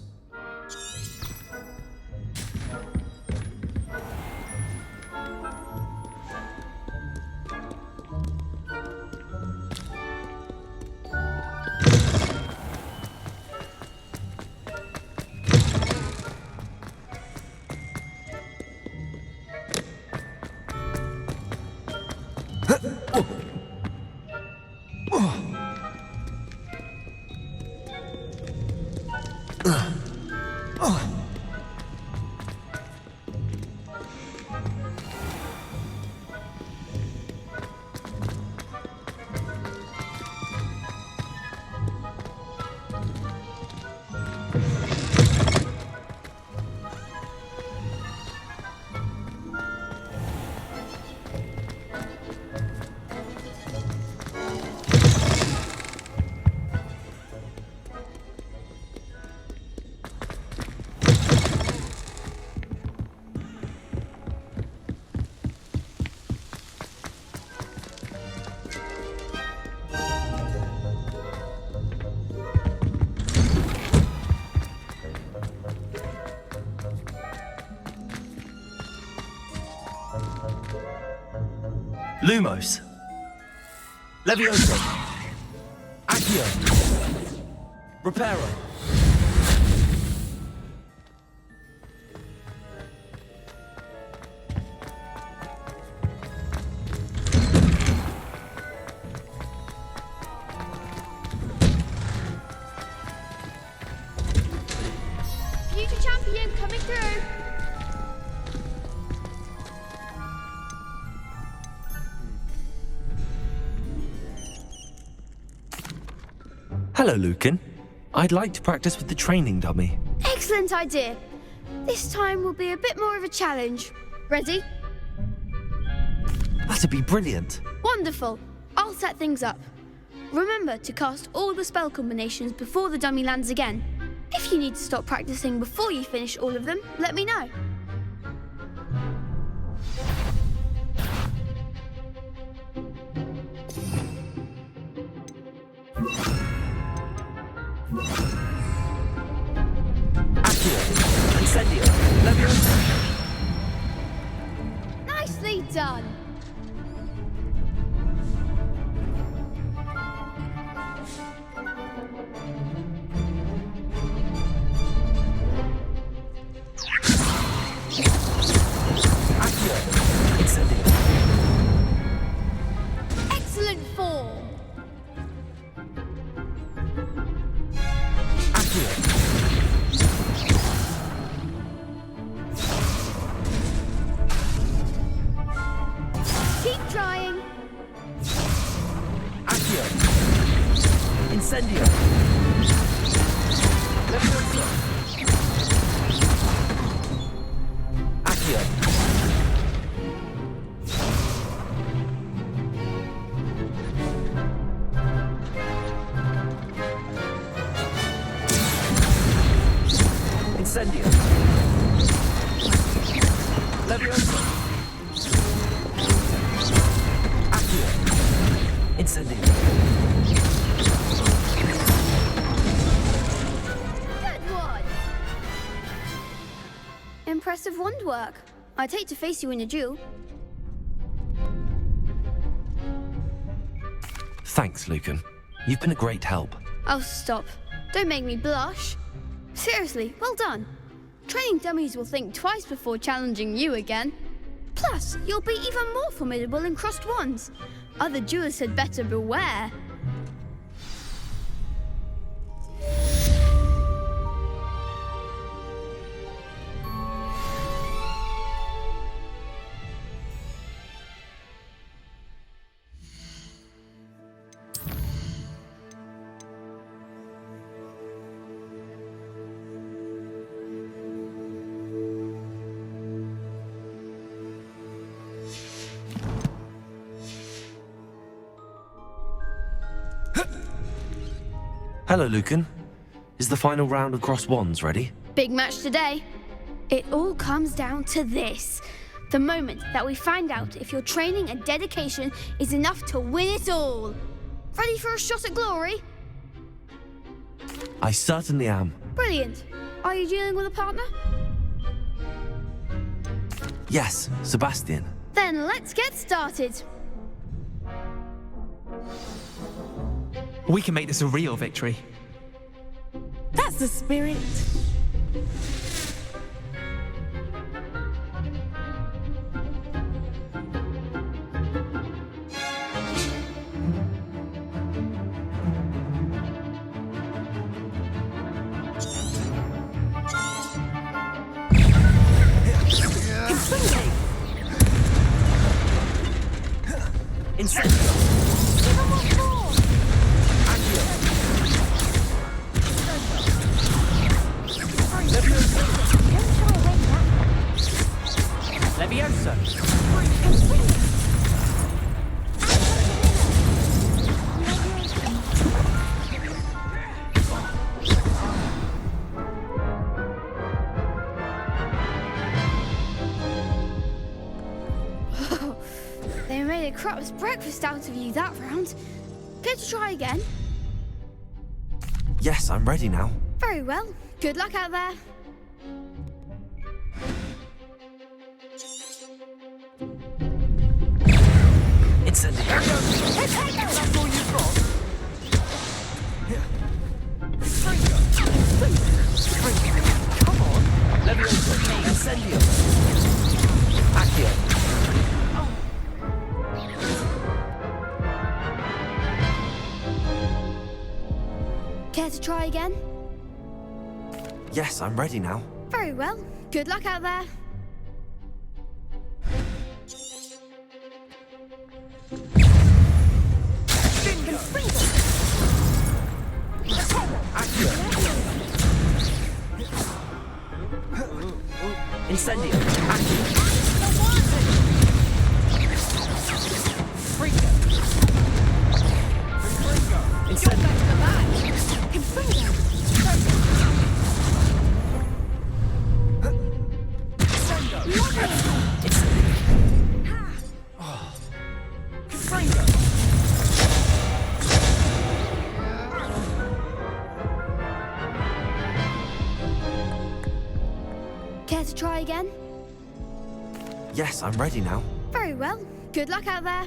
Lumos. Levioso. Accio. Reparo. Future champion coming through. Hello, Lucan. I'd like to practice with the training dummy. Excellent idea. This time will be a bit more of a challenge. Ready? That'd be brilliant. Wonderful. I'll set things up. Remember to cast all the spell combinations before the dummy lands again. If you need to stop practicing before you finish all of them, let me know. Nicely done. Excellent form. Keep trying. Accio. Incendio. Levioso. Accio. Incendio. Levioso. Accio. Incendio. Good one. Impressive wand work. I'd hate to face you in a duel. Thanks, Lucan. You've been a great help. Oh, stop. Don't make me blush. Seriously, well done. Training dummies will think twice before challenging you again. Plus, you'll be even more formidable in crossed wands. Other duelists had better beware. Hello, Lucan. Is the final round of cross wands ready? Big match today. It all comes down to this. The moment that we find out if your training and dedication is enough to win it all. Ready for a shot at glory? I certainly am. Brilliant. Are you dealing with a partner? Yes, Sebastian. Then let's get started. We can make this a real victory. That's the spirit. Leviosa. They made a crap's breakfast out of you that round. Care to try again? Yes, I'm ready now. Very well. Good luck out there. Incendio. That's all you've got? Come on. Leviosa. Incendio. Accio. Care to try again? Yes, I'm ready now. Very well. Good luck out there. Incendio. Care to try again? Yes, I'm ready now. Very well. Good luck out there.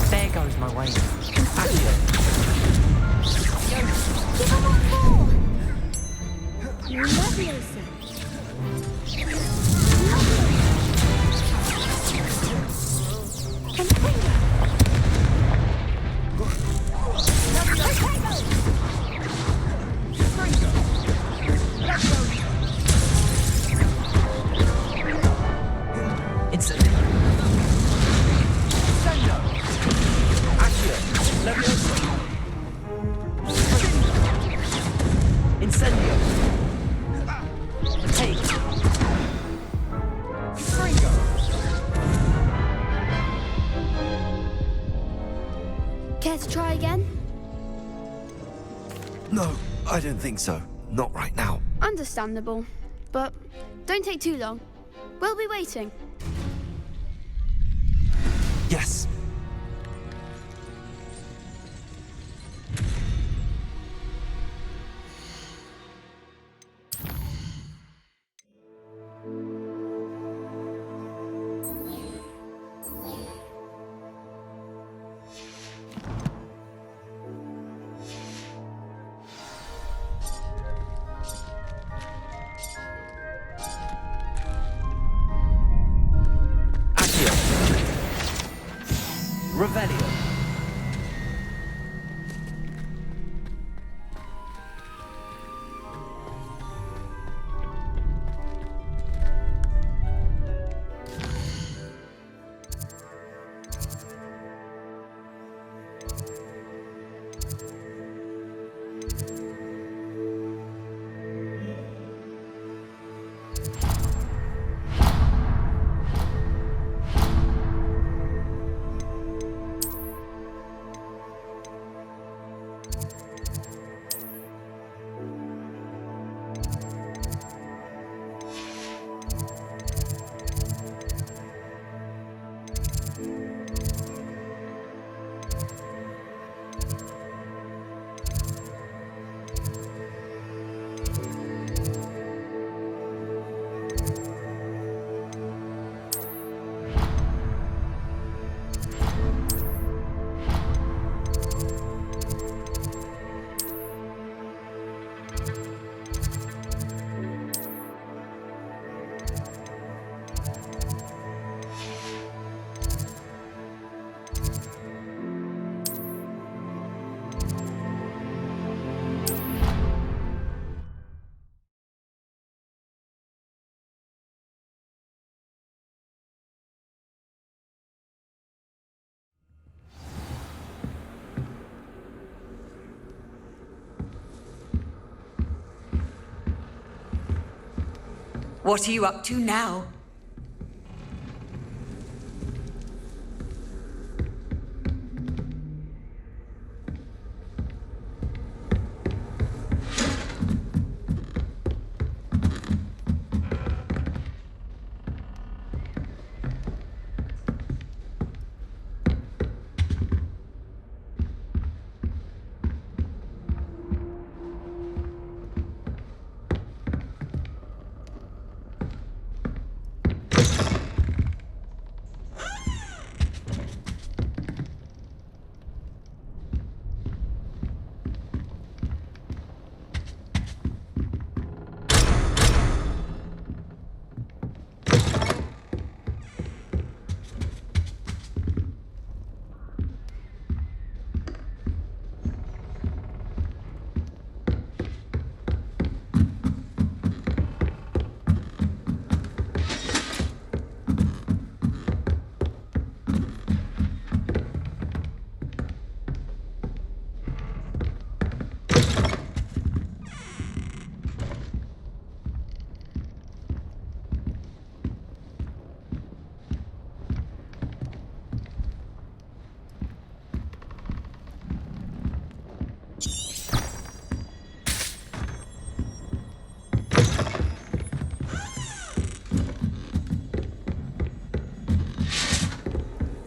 There goes my way. Care to try again? No, I don't think so. Not right now. Understandable. But don't take too long. We'll be waiting. Yes. Revelio. What are you up to now?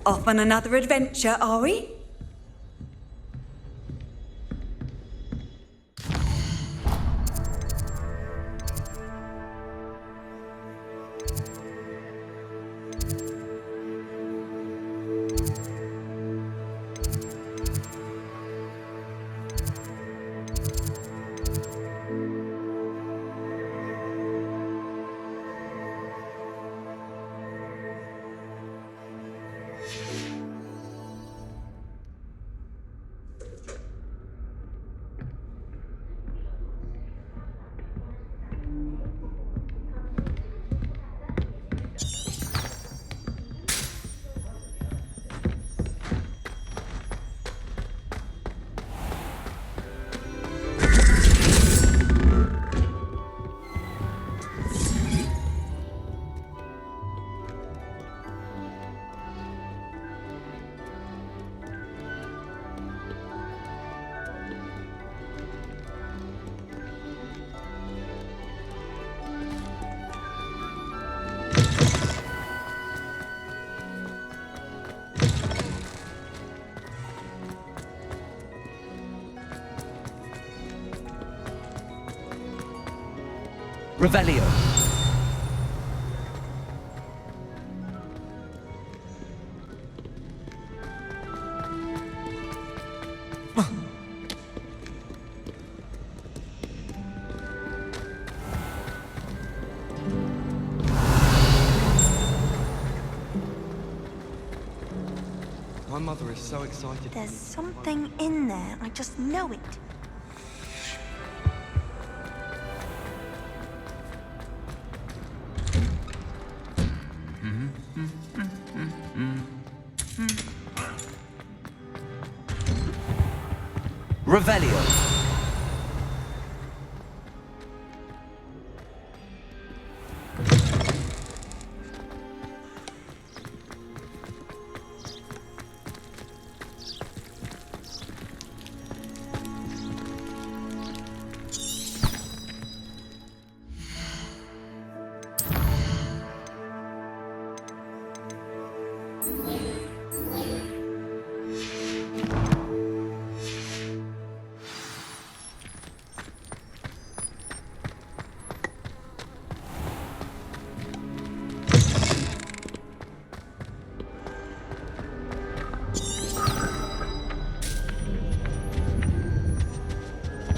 Off on another adventure, are we? Revelio. My mother is so excited. There's something in there. I just know it. Revelio.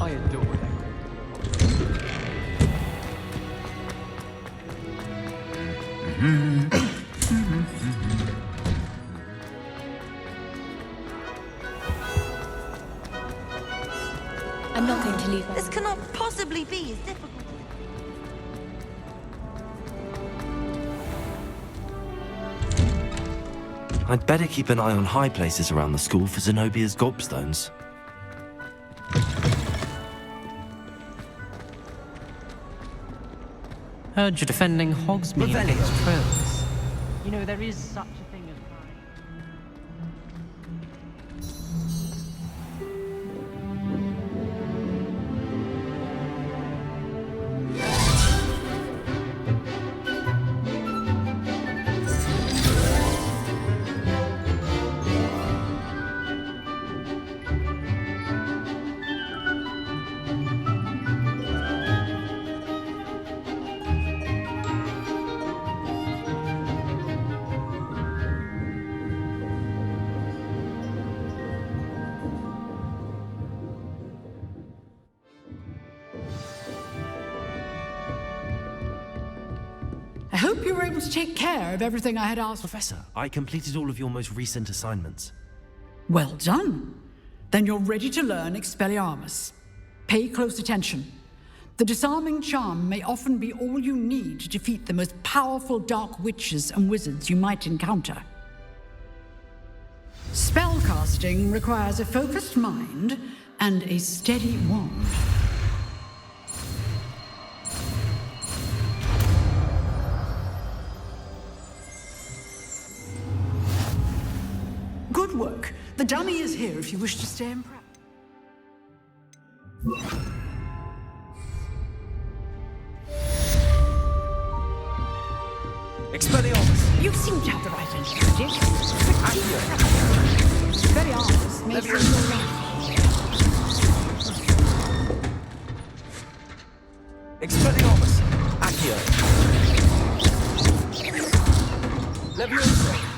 I adore it. I'm not going to leave her. This cannot possibly be as difficult. I'd better keep an eye on high places around the school for Zenobia's gobstones. Heard you're defending Hogsmeade against trolls. You know, there is such a thing as I hope you were able to take care of everything I had asked. Professor, I completed all of your most recent assignments. Well done. Then you're ready to learn Expelliarmus. Pay close attention. The disarming charm may often be all you need to defeat the most powerful dark witches and wizards you might encounter. Spellcasting requires a focused mind and a steady wand. Good work. The dummy is here if you wish to stay and practice. Expelliarmus! You seem to have the right initiative. Expelliarmus may save your life. Expelliarmus! Accio! Leviosa!